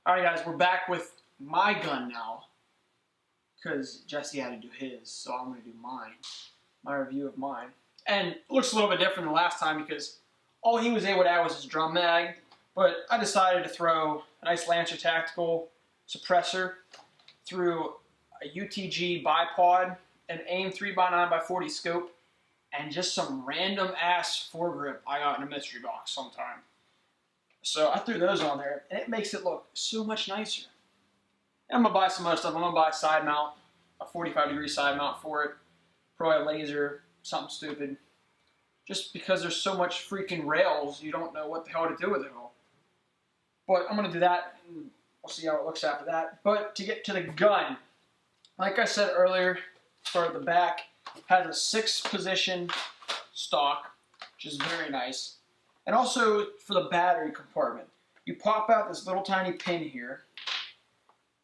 Alright guys, we're back with my gun now, because Jesse had to do his, so I'm going to do mine. My review of mine. And it looks a little bit different than last time because all he was able to add was his drum mag, but I decided to throw a nice Lancer Tactical suppressor through a UTG bipod, an AIM 3x9x40 scope, and just some random ass foregrip I got in a mystery box sometime. So I threw those on there, and it makes it look so much nicer. And I'm going to buy some other stuff. I'm going to buy a side mount, a 45-degree side mount for it. Probably a laser, something stupid. Just because there's so much freaking rails, you don't know what the hell to do with it all. But I'm going to do that, and we'll see how it looks after that. But to get to the gun, like I said earlier, for the back, has a 6-position stock, which is very nice. And also for the battery compartment, you pop out this little tiny pin here,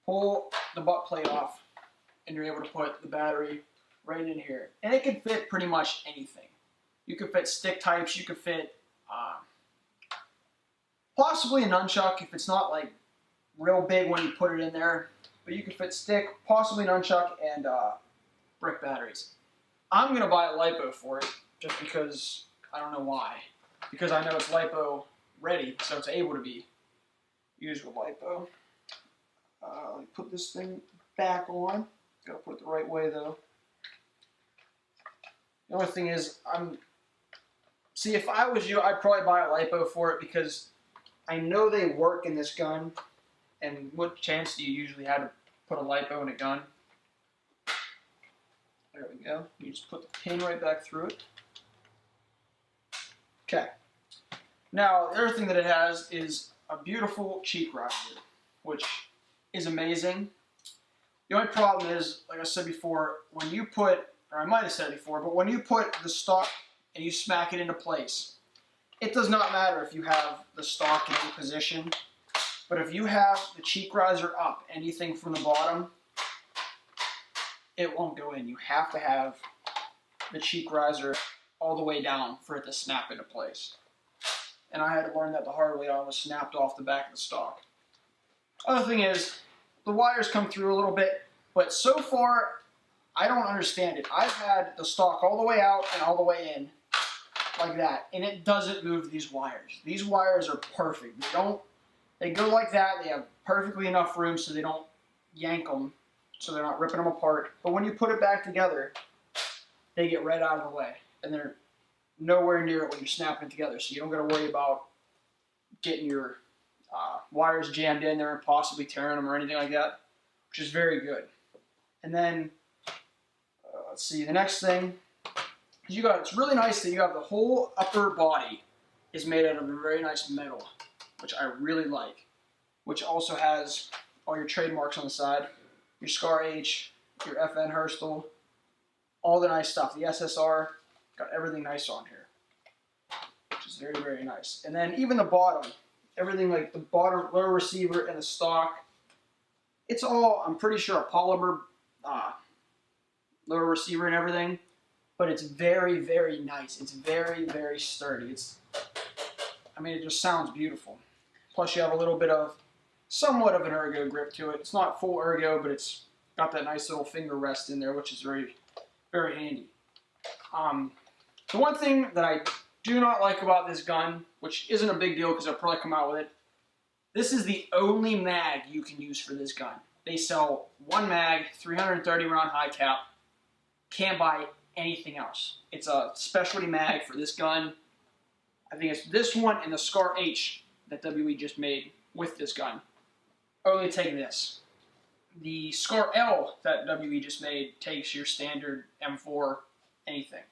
pull the butt plate off, and you're able to put the battery right in here. And it can fit pretty much anything. You can fit stick types, you can fit possibly a nunchuck if it's not like real big when you put it in there. But you can fit stick, possibly nunchuck, and brick batteries. I'm going to buy a LiPo for it, just because I don't know why. Because I know it's LiPo ready, so it's able to be used with LiPo. Let me put this thing back on. Gotta put it the right way though. The only thing is, see, if I was you, I'd probably buy a LiPo for it because I know they work in this gun. And what chance do you usually have to put a LiPo in a gun? There we go. You just put the pin right back through it. Okay. Now, the other thing that it has is a beautiful cheek riser, which is amazing. The only problem is, like I said before, when you put, or I might have said it before, but when you put the stock and you smack it into place, it does not matter if you have the stock in any position, but if you have the cheek riser up, anything from the bottom, it won't go in. You have to have the cheek riser all the way down for it to snap into place. And I had to learn that the hard way. I almost snapped off the back of the stock. Other thing is, the wires come through a little bit, but so far, I don't understand it. I've had the stock all the way out and all the way in, like that, and it doesn't move these wires. These wires are perfect. They go like that. They have perfectly enough room so they don't yank them, so they're not ripping them apart. But when you put it back together, they get right out of the way, and they're nowhere near it when you're snapping it together, so you don't got to worry about getting your wires jammed in there and possibly tearing them or anything like that, which is very good. And then, let's see, the next thing is it's really nice that you have the whole upper body is made out of a very nice metal, which I really like, which also has all your trademarks on the side, your SCAR H, your FN Herstal, all the nice stuff, the SSR. Got everything nice on here, which is very, very nice. And then even the bottom, everything like the bottom lower receiver and the stock, it's all, I'm pretty sure, a polymer lower receiver and everything, but it's very, very nice. It's very, very sturdy. I mean, it just sounds beautiful. Plus you have a little bit of, somewhat of an ergo grip to it. It's not full ergo, but it's got that nice little finger rest in there, which is very, very handy. The one thing that I do not like about this gun, which isn't a big deal because I'll probably come out with it, this is the only mag you can use for this gun. They sell one mag, 330 round high cap, can't buy anything else. It's a specialty mag for this gun. I think it's this one and the SCAR H that WE just made with this gun. Only take this. The SCAR L that WE just made takes your standard M4 anything.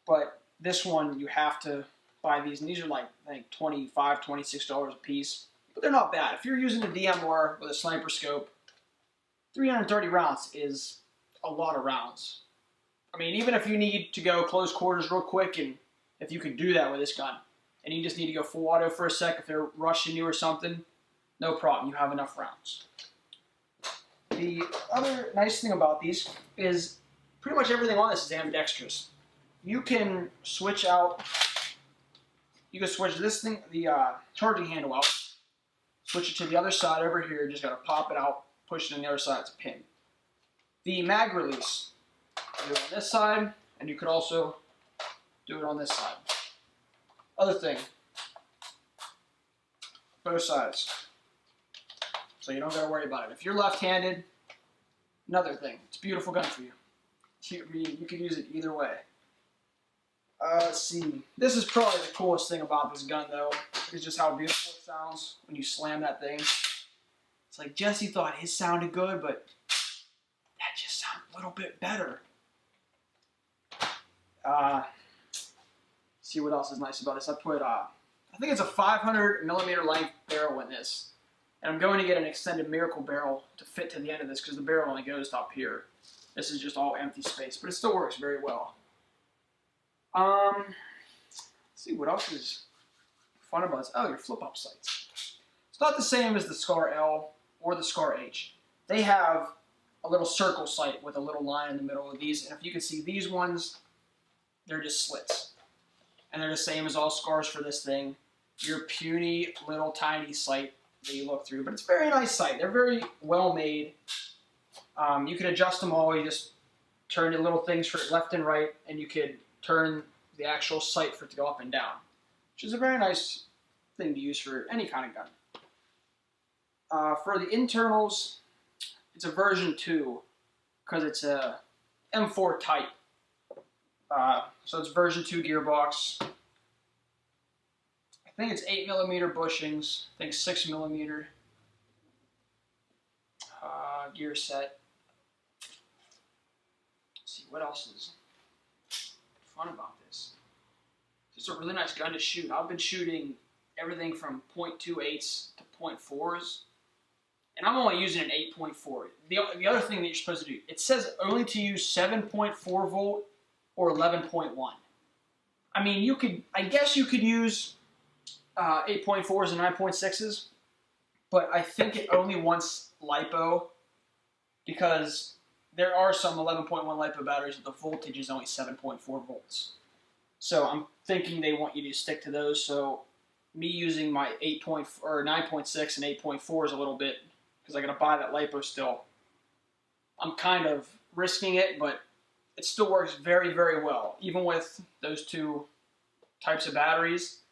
But this one, you have to buy these, and these are like, I think, $25, $26 a piece. But they're not bad. If you're using a DMR with a sniper scope, 330 rounds is a lot of rounds. I mean, even if you need to go close quarters real quick, and if you can do that with this gun, and you just need to go full auto for a sec if they're rushing you or something, no problem. You have enough rounds. The other nice thing about these is pretty much everything on this is ambidextrous. You can switch out, you can switch this thing, the charging handle out, switch it to the other side over here. Just got to pop it out, push it on the other side to pin. The mag release, do it on this side, and you could also do it on this side. Other thing, both sides. So you don't got to worry about it. If you're left-handed, another thing, it's a beautiful gun for you. You can use it either way. Let's see. This is probably the coolest thing about this gun, though. It's just how beautiful it sounds when you slam that thing. It's like Jesse thought his sounded good, but that just sounded a little bit better. See what else is nice about this. I put, I think it's a 500 millimeter length barrel in this. And I'm going to get an extended Miracle barrel to fit to the end of this because the barrel only goes up here. This is just all empty space, but it still works very well. Let's see what else is fun about this. Oh, your flip-up sights. It's not the same as the SCAR L or the SCAR H. They have a little circle sight with a little line in the middle of these, and if you can see these ones, they're just slits. And they're the same as all SCARs for this thing. Your puny little tiny sight that you look through, but it's a very nice sight. They're very well made. You can adjust them all. You just turn the little things for left and right, and you could turn the actual sight for it to go up and down, which is a very nice thing to use for any kind of gun. For the internals, it's a version 2 because it's a M4 type. So it's version 2 gearbox. I think it's 8mm bushings. I think 6mm gear set. Let's see what else is fun about this. It's just a really nice gun to shoot. I've been shooting everything from .28s to .4s, and I'm only using an 8.4. The other thing that you're supposed to do, it says only to use 7.4 volt or 11.1. I mean, I guess you could use 8.4s and 9.6s, but I think it only wants LiPo because there are some 11.1 LiPo batteries that the voltage is only 7.4 volts. So I'm thinking they want you to stick to those. So me using my 9.6 and 8.4 is a little bit, because I got to buy that LiPo still. I'm kind of risking it, but it still works very, very well, even with those two types of batteries.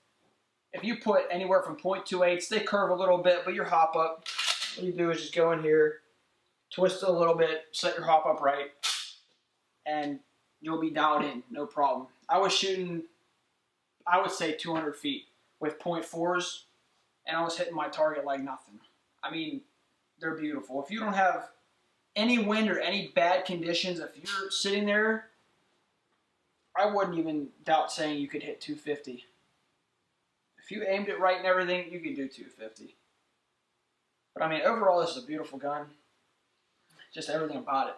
If you put anywhere from .28s, they curve a little bit, but your hop up, what you do is just go in here, twist it a little bit, set your hop up right, and you'll be dialed in, no problem. I was shooting, I would say 200 feet with .4s, and I was hitting my target like nothing. I mean, they're beautiful. If you don't have any wind or any bad conditions, if you're sitting there, I wouldn't even doubt saying you could hit 250. If you aimed it right and everything, you could do 250. But I mean, overall, this is a beautiful gun. Just everything about it.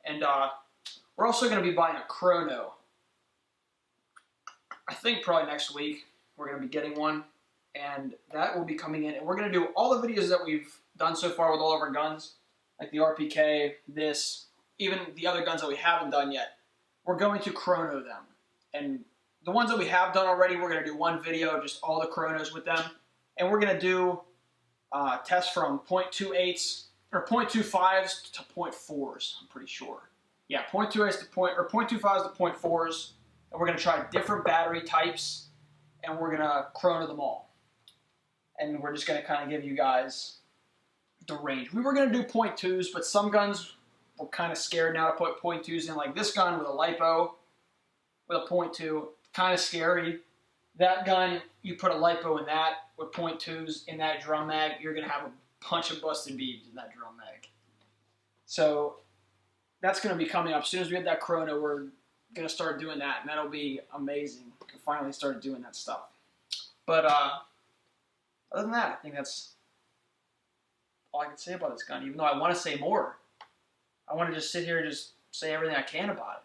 And we're also going to be buying a chrono. I think probably next week we're going to be getting one. And that will be coming in. And we're going to do all the videos that we've done so far with all of our guns. Like the RPK, this, even the other guns that we haven't done yet. We're going to chrono them. And the ones that we have done already, we're going to do one video, just all the chronos with them. And we're going to do tests from .28s, or .25s to .4s, I'm pretty sure. Yeah, .28s to .25s to .4s. And we're going to try different battery types, and we're going to chrono them all. And we're just going to kind of give you guys the range. We were going to do .2s, but some guns we're kind of scared now to put .2s in. Like this gun with a LiPo with a .2, kind of scary. That gun, you put a LiPo in that with .2s in that drum mag, you're going to have a bunch of busted beads in that drum mag. So that's going to be coming up. As soon as we get that chrono, we're going to start doing that, and that'll be amazing. We can finally start doing that stuff. But other than that, I think that's all I can say about this gun, even though I want to say more. I want to just sit here and just say everything I can about it.